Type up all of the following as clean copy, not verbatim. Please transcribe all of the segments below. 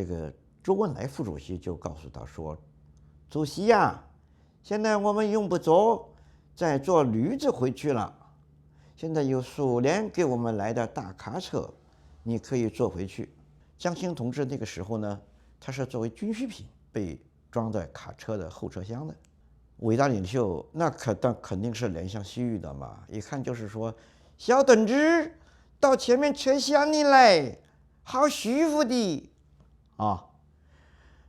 这个周恩来副主席就告诉他说：“主席呀，现在我们用不着再坐驴子回去了，现在有苏联给我们来的大卡车，你可以坐回去。”江青同志那个时候呢，他是作为军需品被装在卡车的后车厢的。伟大领袖那肯定是怜香惜玉的嘛，一看就是说，小同志到前面车厢里来，好舒服的啊。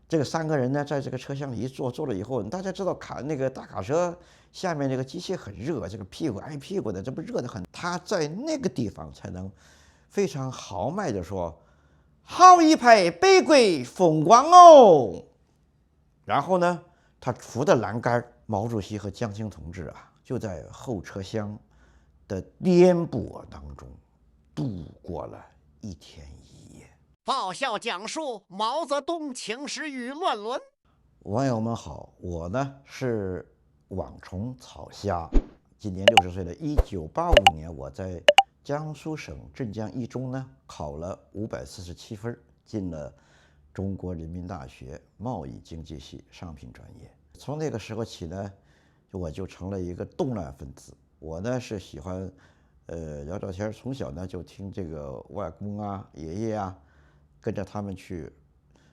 这个3个人呢，在这个车厢里一坐了以后，大家知道那个大卡车下面这个机器很热，这个屁股挨屁股的，这不热得很。他在那个地方才能非常豪迈的说：“好一派北国风光哦！”然后呢，他扶着栏杆，毛主席和江青同志啊，就在后车厢的颠簸当中度过了1天1夜。爆笑讲述毛泽东请示与乱伦。网友们好，我呢是网虫草虾，今年60岁了。1985年，我在江苏省镇江一中呢考了547分，进了中国人民大学贸易经济系商品专业。从那个时候起呢，我就成了一个动乱分子。我呢是喜欢聊聊天，从小呢就听这个外公啊、爷爷啊，跟着他们去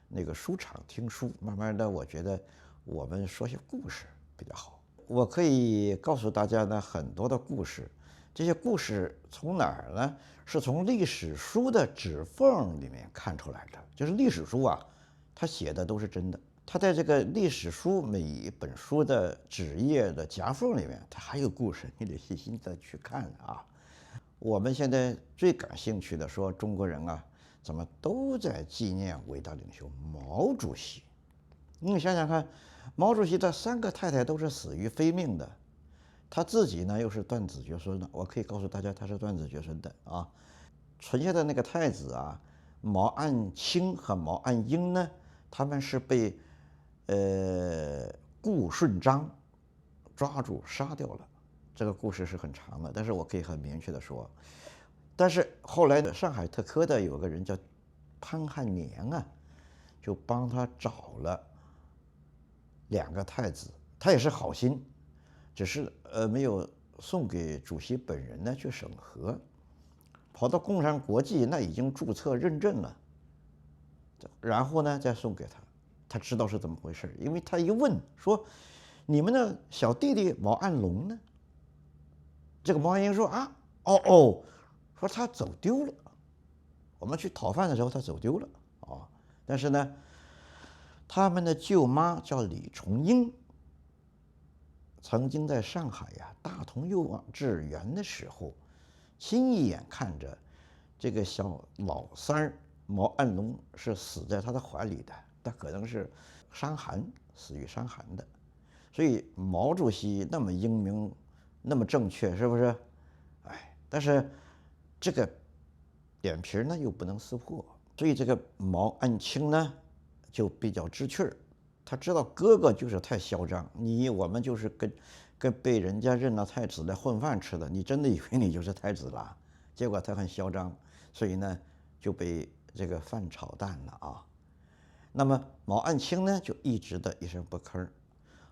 那个书场听书。慢慢的，我觉得我们说些故事比较好。我可以告诉大家呢很多的故事，这些故事从哪儿呢？是从历史书的指缝里面看出来的。就是历史书啊，它写的都是真的。它在这个历史书每一本书的纸页的夹缝里面，它还有故事，你得细心的去看啊。我们现在最感兴趣的说，中国人啊，怎么都在纪念伟大领袖毛主席？你想想看，毛主席的3个太太都是死于非命的，他自己呢又是断子绝孙的。我可以告诉大家，他是断子绝孙的啊。存下的那个太子啊，毛岸青和毛岸英呢，他们是被顾顺章抓住杀掉了。这个故事是很长的，但是我可以很明确的说，但是后来的上海特科的有个人叫潘汉年啊，就帮他找了2个太子，他也是好心，只是没有送给主席本人呢去审核，跑到共产国际那已经注册认证了，然后呢再送给他。他知道是怎么回事，因为他一问说：“你们的小弟弟毛岸龙呢？”这个毛岸英说：“啊，说他走丢了，我们去讨饭的时候他走丢了啊。但是呢，他们的舅妈叫李重英，曾经在上海呀大同幼稚园的时候，亲一眼看着这个小老3毛岸龙是死在他的怀里的，他可能是伤寒，死于伤寒的。所以毛主席那么英明，那么正确，是不是？但是这个脸皮呢又不能撕破，所以这个毛岸青呢就比较知趣儿。他知道哥哥就是太嚣张，我们就是跟被人家认了太子来混饭吃的，你真的以为你就是太子了？结果他很嚣张，所以呢就被这个饭炒蛋了啊。那么毛岸青呢就一直的一声不吭，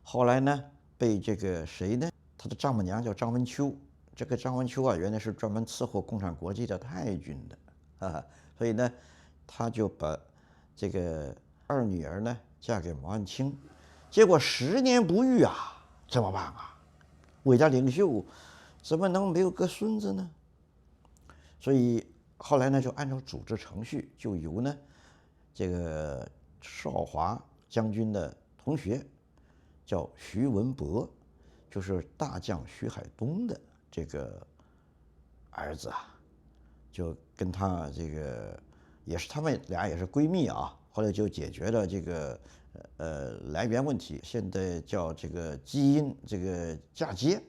后来呢被这个谁呢？他的丈母娘叫张文秋。这个张文秋啊，原来是专门伺候共产国际的太君的啊，所以呢，他就把这个2女儿呢嫁给毛岸青，结果10年不育啊，怎么办啊？伟大领袖怎么能没有个孙子呢？所以后来呢，就按照组织程序，就由呢这个少华将军的同学叫徐文博，就是大将徐海东的这个儿子啊，就跟他这个也是他们俩也是闺蜜啊，后来就解决了这个来源问题，现在叫这个基因这个嫁接，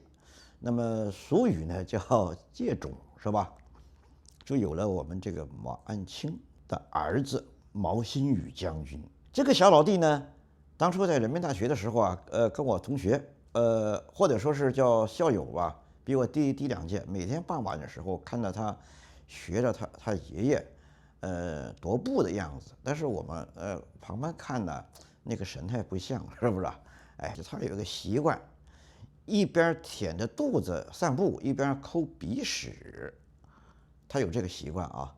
那么俗语呢叫借种，是吧？就有了我们这个毛岸青的儿子毛新宇将军。这个小老弟呢，当初在人民大学的时候啊，跟我同学，或者说是叫校友吧，比我低2届。每天傍晚的时候，看到他学着他爷爷，踱步的样子，但是我们旁边看呢，那个神态不像，是不是？哎，他有一个习惯，一边舔着肚子散步，一边抠鼻屎，他有这个习惯啊。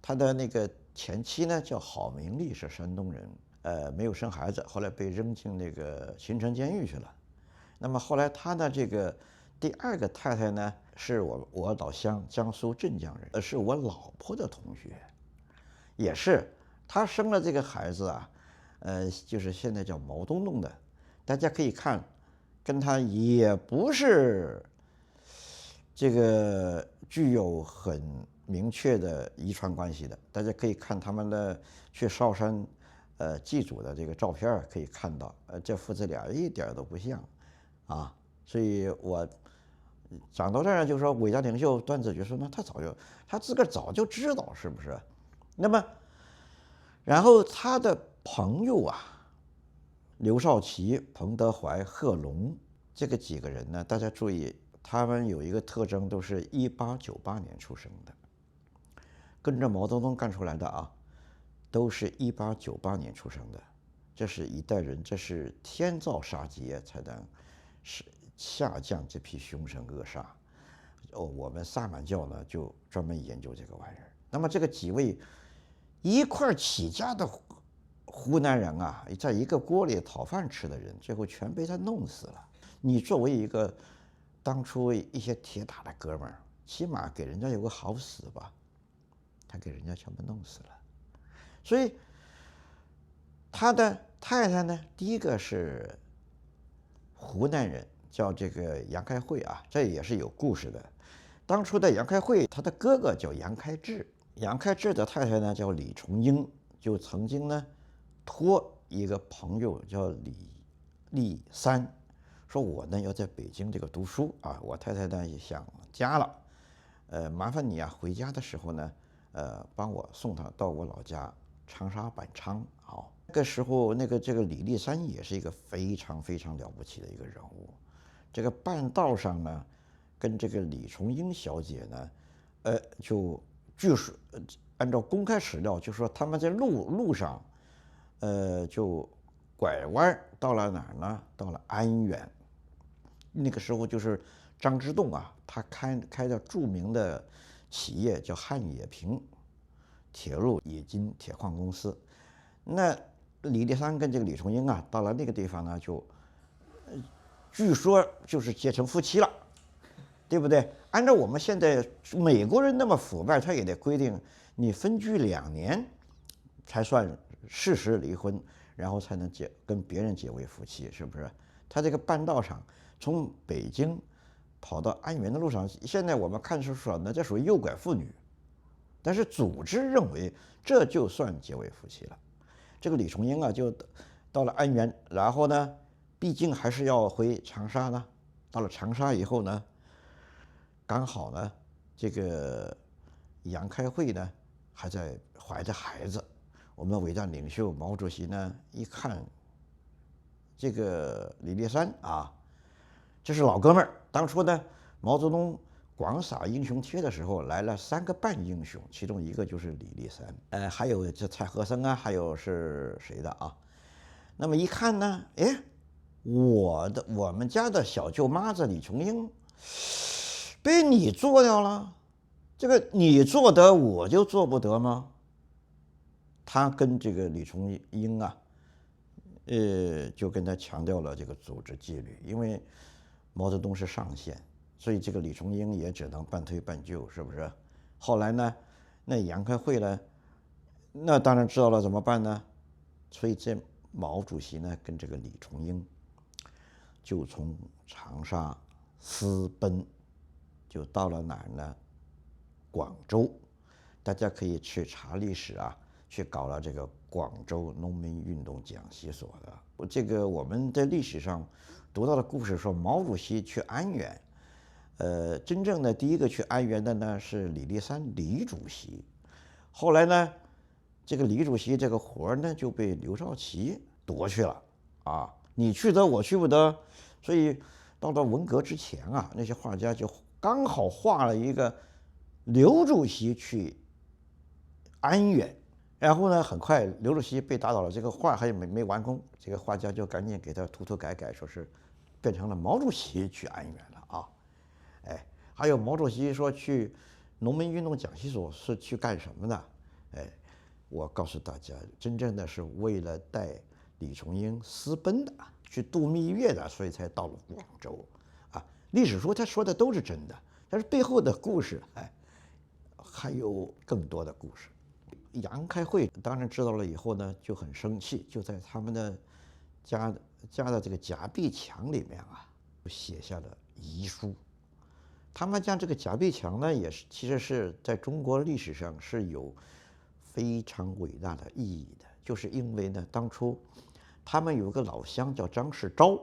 他的那个前妻呢叫郝明丽，是山东人，没有生孩子，后来被扔进那个秦城监狱去了。那么后来他的这个第二个太太呢，是我老乡江苏镇江人，是我老婆的同学，也是他生了这个孩子啊，就是现在叫毛东东的，大家可以看，跟他也不是这个具有很明确的遗传关系的，大家可以看他们的去韶山祭祖的这个照片可以看到，这父子俩一点都不像啊，所以我讲到这儿就说伟大领袖段子就说，那他自个儿早就知道，是不是？那么，然后他的朋友啊，刘少奇、彭德怀、贺龙这个几个人呢，大家注意，他们有一个特征，都是1898年出生的，跟着毛泽东干出来的啊，都是1898年出生的，这是一代人，这是天造杀劫才能是下降这批凶神恶煞。我们萨满教呢就专门研究这个玩意儿。那么这个几位一块起家的湖南人啊，在一个锅里讨饭吃的人，最后全被他弄死了。你作为一个当初一些铁打的哥们儿，起码给人家有个好死吧，他给人家全部弄死了。所以他的太太呢，第一个是湖南人，叫这个杨开慧啊，这也是有故事的。当初的杨开慧，他的哥哥叫杨开智，杨开智的太太呢叫李重英，就曾经呢托一个朋友叫李立三，说我呢要在北京这个读书啊，我太太呢也想家了，麻烦你啊回家的时候呢，帮我送她到我老家长沙板昌。好，那个时候这个李立三也是一个非常非常了不起的一个人物，这个半道上呢。跟这个李重英小姐呢，就据说按照公开史料，就说他们在路上，就拐弯到了哪儿呢？到了安源。那个时候就是张之洞啊，他开的著名的企业叫汉冶萍铁路冶金铁矿公司。那李立三跟这个李重英啊，到了那个地方呢，就据说就是结成夫妻了。对不对？按照我们现在美国人那么腐败，他也得规定你分居2年才算事实离婚，然后才能跟别人结为夫妻，是不是？他这个半道上从北京跑到安源的路上，现在我们看出说呢，这属于诱拐妇女，但是组织认为这就算结为夫妻了。这个李重英啊，就到了安源，然后呢，毕竟还是要回长沙呢。到了长沙以后呢，刚好呢，这个杨开慧呢还在怀着孩子。我们伟大领袖毛主席呢一看，这个李立三啊，这是老哥们儿。当初呢，毛泽东广撒英雄帖的时候来了3个半英雄，其中一个就是李立三，还有这蔡和森啊，还有是谁的啊？那么一看呢，哎，我们家的小舅妈子李重英被你做掉了，这个你做得我就做不得吗？他跟这个李重英啊，就跟他强调了这个组织纪律，因为毛泽东是上线，所以这个李重英也只能半推半就，是不是？后来呢，那杨开慧呢，那当然知道了怎么办呢？所以这毛主席呢跟这个李重英就从长沙私奔，就到了哪儿呢？广州。大家可以去查历史啊，去搞了这个广州农民运动讲习所的。这个我们在历史上读到的故事说，毛主席去安源，真正的第一个去安源的呢是李立三李主席。后来呢，这个李主席这个活呢就被刘少奇夺去了啊，你去得我去不得。所以到了文革之前啊，那些画家就刚好画了一个刘主席去安远。然后呢，很快刘主席被打倒了，这个画还没完工，这个画家就赶紧给他涂改，说是变成了毛主席去安远了啊。哎，还有毛主席说去农民运动讲习所是去干什么的？哎，我告诉大家，真正的是为了带李从英私奔的，去度蜜月的，所以才到了广州啊。历史书他说的都是真的，但是背后的故事，还有更多的故事。杨开慧当然知道了以后呢，就很生气，就在他们的家的这个夹壁墙里面啊，写下了遗书。他们家这个夹壁墙呢，也是其实是在中国历史上是有非常伟大的意义的，就是因为呢，当初他们有个老乡叫张世钊，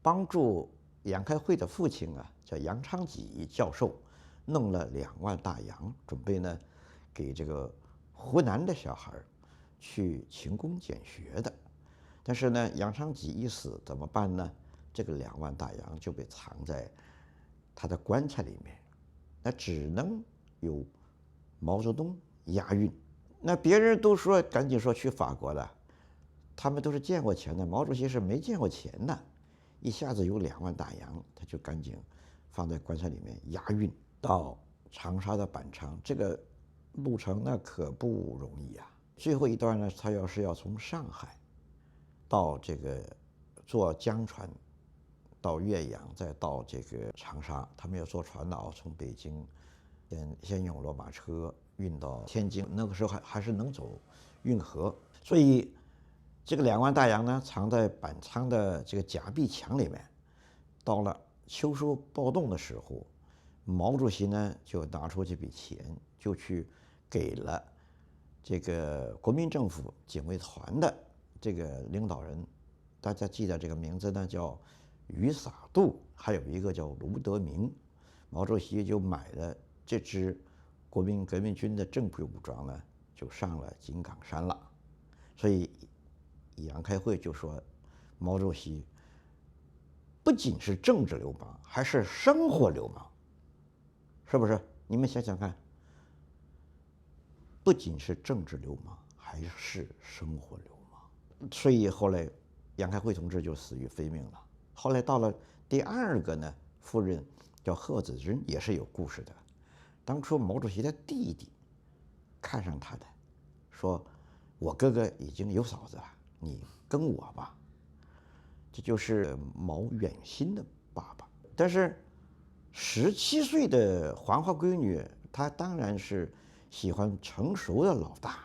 帮助杨开慧的父亲啊，叫杨昌济教授，弄了2万大洋，准备呢给这个湖南的小孩去勤工俭学的。但是呢，杨昌济一死怎么办呢？这个2万大洋就被藏在他的棺材里面，那只能由毛泽东押运。那别人都说赶紧说去法国了，他们都是见过钱的，毛主席是没见过钱的，一下子有2万大洋，他就赶紧放在棺材里面押运到长沙的板仓。这个路程那可不容易啊。最后一段呢，他要从上海到这个坐江船到岳阳，再到这个长沙，他们要坐船的，从北京先用骡马车运到天津，那个时候还是能走运河，所以这个2万大洋呢，藏在板仓的这个夹壁墙里面。到了秋收暴动的时候，毛主席呢就拿出这笔钱，就去给了这个国民政府警卫团的这个领导人，大家记得这个名字呢叫于洒度，还有一个叫卢德铭。毛主席就买了这支国民革命军的正规武装呢，就上了井冈山了。所以杨开慧就说，毛主席不仅是政治流氓，还是生活流氓，是不是？你们想想看，不仅是政治流氓，还是生活流氓。所以后来杨开慧同志就死于非命了。后来到了第2个呢夫人叫贺子珍，也是有故事的。当初毛主席的弟弟看上他的，说我哥哥已经有嫂子了，你跟我吧。这就是毛远新的爸爸。但是17岁的黄花闺女，她当然是喜欢成熟的老大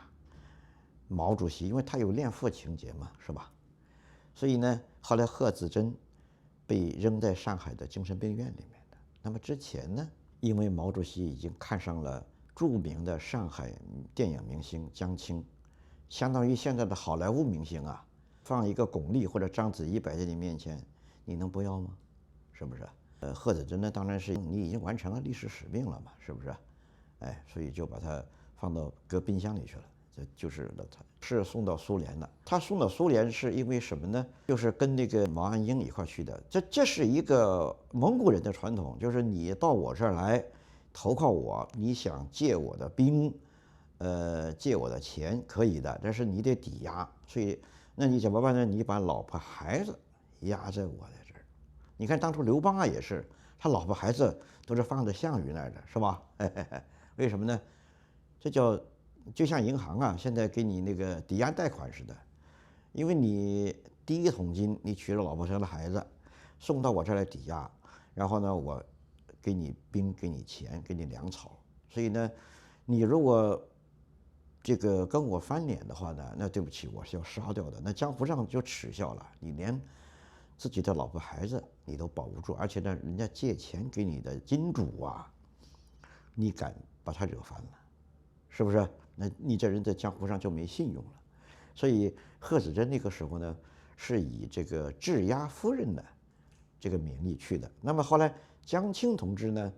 毛主席，因为他有恋父情节嘛，是吧？所以呢，后来贺子珍被扔在上海的精神病院里面的。那么之前呢，因为毛主席已经看上了著名的上海电影明星江青，相当于现在的好莱坞明星啊，放一个巩俐或者章子怡摆在你面前，你能不要吗？是不是？贺子珍呢，当然是你已经完成了历史使命了嘛，是不是？所以就把它放到搁冰箱里去了。这就是他是送到苏联的。他送到苏联是因为什么呢？就是跟那个毛岸英一块去的。这是一个蒙古人的传统，就是你到我这儿来投靠我，你想借我的兵，借我的钱可以的，但是你得抵押。所以那你怎么办呢？你把老婆孩子压在我在这儿。你看当初刘邦啊也是，他老婆孩子都是放在项羽那儿的，是吧？为什么呢？这就像银行啊，现在给你那个抵押贷款似的，因为你第1桶金你娶了老婆生了孩子，送到我这儿来抵押，然后呢我给你兵给你钱给你粮草，所以呢你如果这个跟我翻脸的话呢，那对不起，我是要杀掉的，那江湖上就耻笑了，你连自己的老婆孩子你都保不住，而且呢人家借钱给你的金主啊，你敢把他惹翻了，是不是？那你这人在江湖上就没信用了。所以贺子珍那个时候呢，是以这个质押夫人的这个名义去的。那么后来江青同志呢，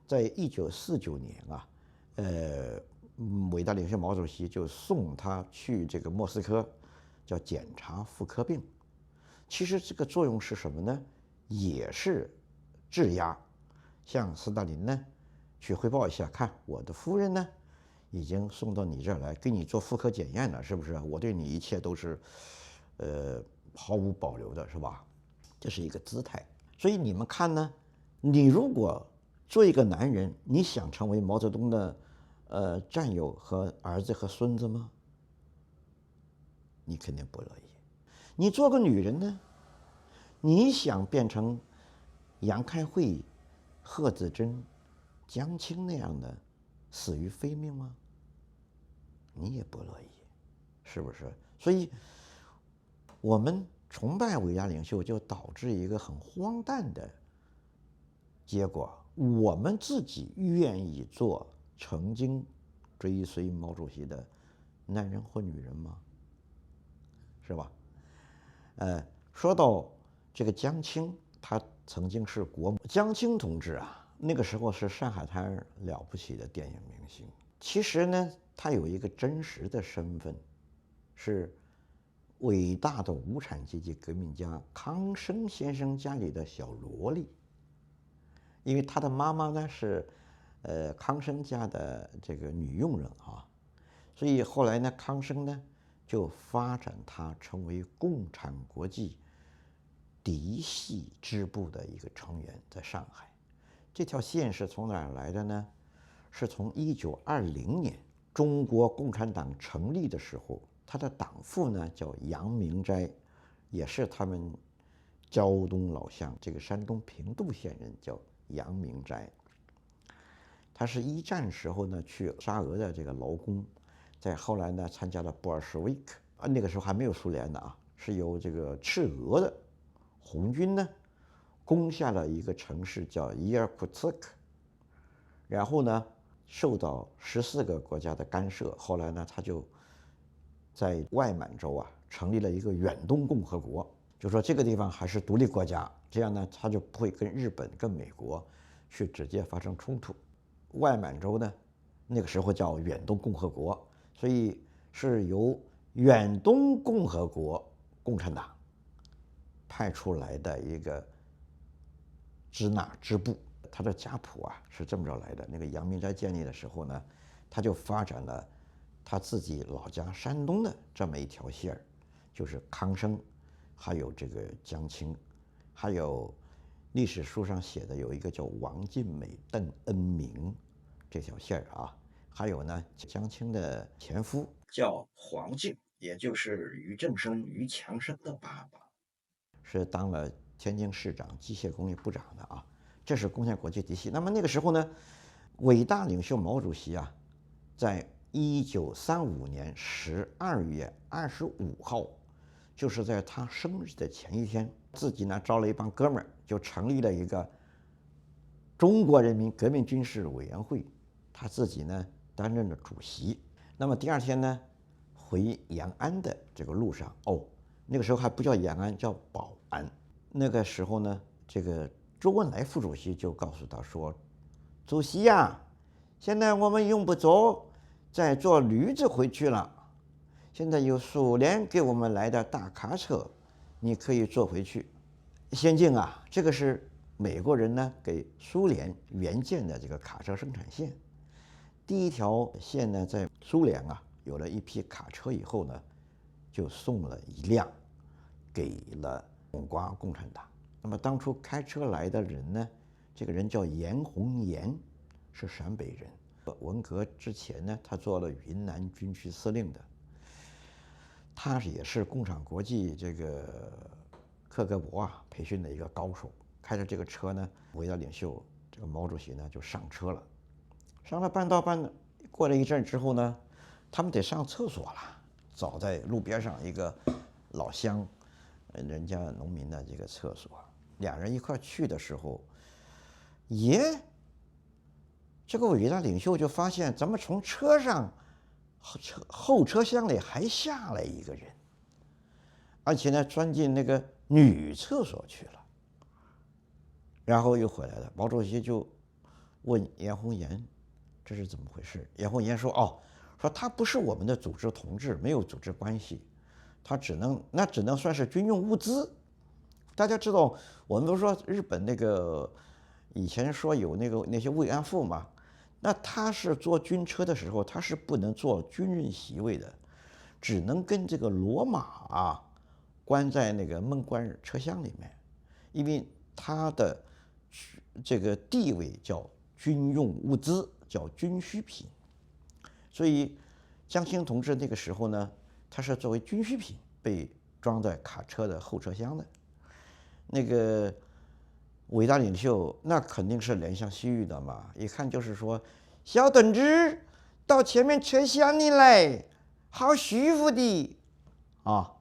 在1949年啊，伟大领袖毛主席就送他去这个莫斯科，叫检查妇科病。其实这个作用是什么呢？也是质押，向斯大林呢去汇报一下，看我的夫人呢已经送到你这儿来，给你做妇科检验了，是不是？我对你一切都是，毫无保留的，是吧？这是一个姿态。所以你们看呢，你如果做一个男人，你想成为毛泽东的战友和儿子和孙子吗？你肯定不乐意。你做个女人呢，你想变成杨开慧、贺子珍、江青那样的死于非命吗？你也不乐意，是不是？所以，我们崇拜伟大领袖，就导致一个很荒诞的结果：我们自己愿意做曾经追随毛主席的男人或女人吗？是吧？说到这个江青，他曾经是国母。江青同志啊，那个时候是上海滩了不起的电影明星。其实呢，他有一个真实的身份，是伟大的无产阶级革命家康生先生家里的小萝莉。因为他的妈妈呢是，康生家的这个女佣人啊，所以后来呢，康生呢就发展他成为共产国际嫡系支部的一个成员，在上海。这条线是从哪儿来的呢？是从1920年中国共产党成立的时候，他的党父呢叫杨明斋，也是他们胶东老乡，这个山东平度县人，叫杨明斋。他是一战时候呢去沙俄的这个劳工，在后来呢参加了布尔什维克那个时候还没有苏联的啊，是由这个赤俄的红军呢攻下了一个城市叫伊尔库茨克，然后呢受到14个国家的干涉，后来呢他就在外满洲啊成立了一个远东共和国，就说这个地方还是独立国家，这样呢他就不会跟日本跟美国去直接发生冲突。外满洲呢那个时候叫远东共和国，所以是由远东共和国共产党派出来的一个支那支部。他的家谱啊是这么着来的。那个杨明斋建立的时候呢，他就发展了他自己老家山东的这么一条线儿，就是康生，还有这个江青，还有历史书上写的有一个叫王尽美、邓恩铭这条线儿啊，还有呢江青的前夫叫黄敬，也就是俞正声、俞强生的爸爸，是当了天津市长、机械工业部长的啊。这是共产国际嫡系。那么那个时候呢，伟大领袖毛主席啊，在1935年12月25号，就是在他生日的前一天，自己呢招了一帮哥们儿，就成立了一个中国人民革命军事委员会，他自己呢担任了主席。那么第二天呢，回延安的这个路上，那个时候还不叫延安，叫保安。那个时候呢，这个周恩来副主席就告诉他说：“主席呀，现在我们用不着再坐驴子回去了，现在有苏联给我们来的大卡车，你可以坐回去。”先进啊，这个是美国人呢给苏联援建的这个卡车生产线。第一条线呢，在苏联啊有了一批卡车以后呢，就送了一辆给了蒙瓜共产党。那么当初开车来的人呢，这个人叫严宏岩，是陕北人。文革之前呢，他做了云南军区司令的。他也是共产国际这个克格勃啊培训的一个高手。开着这个车呢，伟大领袖这个毛主席呢就上车了。上了半道半，过了一阵之后呢，他们得上厕所了，找在路边上一个老乡，人家农民的这个厕所。两人一块去的时候，这个伟大领袖就发现，怎么从车上后车厢里还下来一个人，而且呢钻进那个女厕所去了，然后又回来了。毛主席就问严宏岩，这是怎么回事？严宏岩说：“说他不是我们的组织同志，没有组织关系，他只能算是军用物资。大家知道，我们都说日本那个以前说有那些慰安妇嘛，那他是坐军车的时候，他是不能坐军人席位的，只能跟这个骡马关在那个闷罐车厢里面，因为他的这个地位叫军用物资，叫军需品，所以江青同志那个时候呢，他是作为军需品被装在卡车的后车厢的。那个伟大领袖那肯定是怜香惜玉的嘛，一看就是说，小同志到前面车厢里来，好舒服的啊。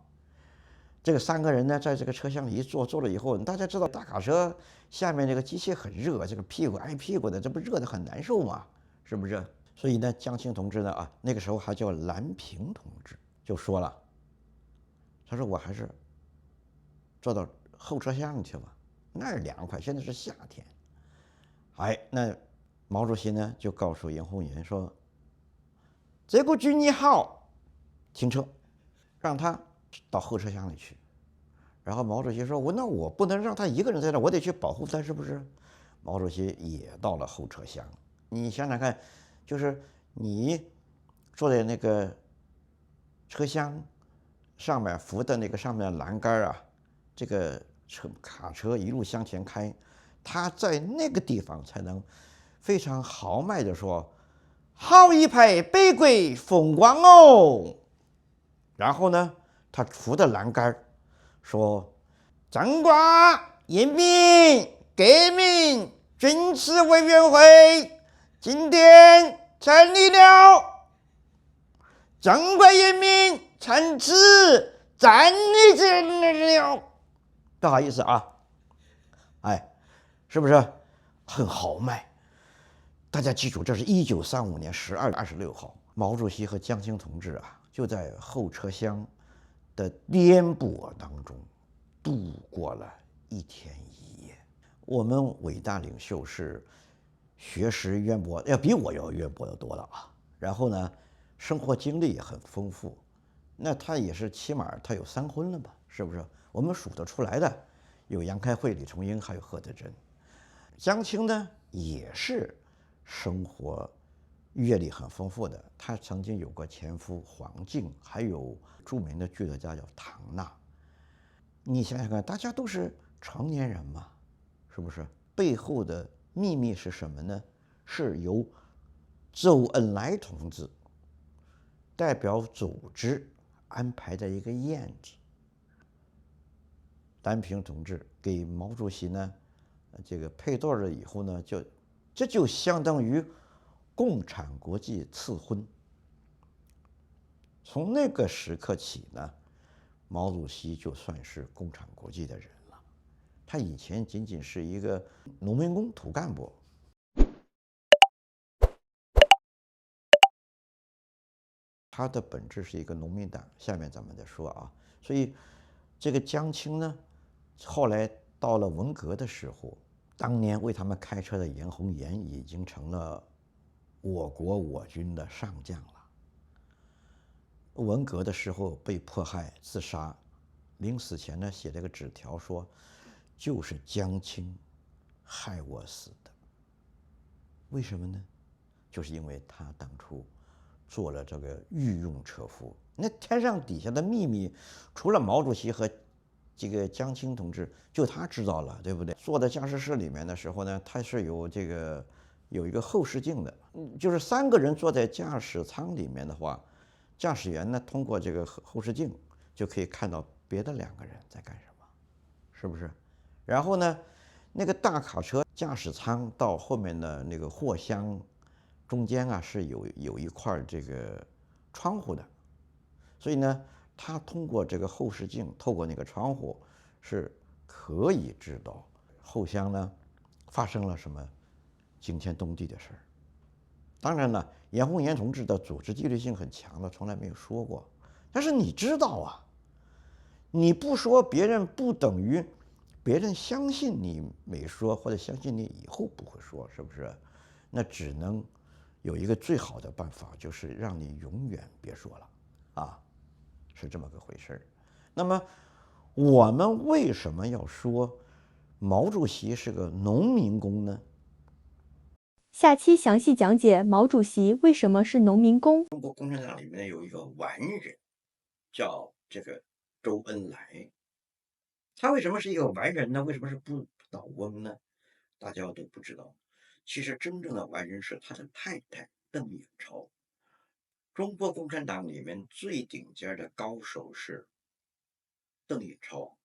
这个3个人呢，在这个车厢里一坐了以后，大家知道大卡车下面这个机械很热，这个屁股挨屁股的，这不热得很难受吗？是不是？所以呢，江青同志呢那个时候还叫蓝平同志，就说了，他说我还是坐到后车厢里去吧，那儿凉快，现在是夏天。那毛主席呢就告诉严宏元说，这个军一好，停车，让他到后车厢里去。然后毛主席说，那我不能让他一个人在这，我得去保护他，是不是？毛主席也到了后车厢。你想想看，就是你坐在那个车厢上面扶的那个上面的栏杆这个卡车一路向前开，他在那个地方才能非常豪迈地说，好一派北国风光哦。然后呢，他扶着栏杆说，中国人民革命军事委员会今天成立了，中国人民从此站立起来了。不好意思是不是很豪迈？大家记住，这是1935年12月26号，毛主席和江青同志就在后车厢的颠簸当中度过了1天1夜。我们伟大领袖是学识渊博，要比我要渊博的多了然后呢，生活经历也很丰富。那他也是起码他有3婚了吧？是不是？我们数得出来的有杨开慧、李重英，还有贺德珍。江青呢也是生活阅历很丰富的，他曾经有过前夫黄敬，还有著名的剧作家叫唐纳。你想想看，大家都是成年人嘛，是不是？背后的秘密是什么呢？是由周恩来同志代表组织安排的一个宴子。蓝平同志给毛主席呢这个配对了以后呢，这就相当于共产国际赐婚。从那个时刻起呢，毛主席就算是共产国际的人了。他以前仅仅是一个农民工、土干部。他的本质是一个农民党，下面咱们再说所以这个江青呢，后来到了文革的时候，当年为他们开车的严宏元已经成了我军的上将了。文革的时候被迫害自杀，临死前呢写了个纸条说，就是江青害我死的。为什么呢？就是因为他当初做了这个御用车夫。那天上底下的秘密，除了毛主席和这个江青同志，就他知道了，对不对？坐在驾驶室里面的时候呢，他是有一个后视镜的，就是3个人坐在驾驶舱里面的话，驾驶员呢通过这个后视镜就可以看到别的2个人在干什么，是不是？然后呢，那个大卡车驾驶舱到后面的那个货箱中间是有一块这个窗户的，所以呢，他通过这个后视镜，透过那个窗户，是可以知道后厢呢发生了什么惊天动地的事儿。当然了，严宏元同志的组织纪律性很强的，从来没有说过。但是你知道你不说别人不等于别人相信你没说，或者相信你以后不会说，是不是？那只能有一个最好的办法，就是让你永远别说了是这么个回事儿。那么我们为什么要说毛主席是个农民工呢？下期详细讲解毛主席为什么是农民工。中国共产党里面有一个完人，叫这个周恩来。他为什么是一个完人呢？为什么是不倒翁呢？大家都不知道。其实真正的完人是他的太太邓颖超。中国共产党里面最顶尖的高手是邓颖超，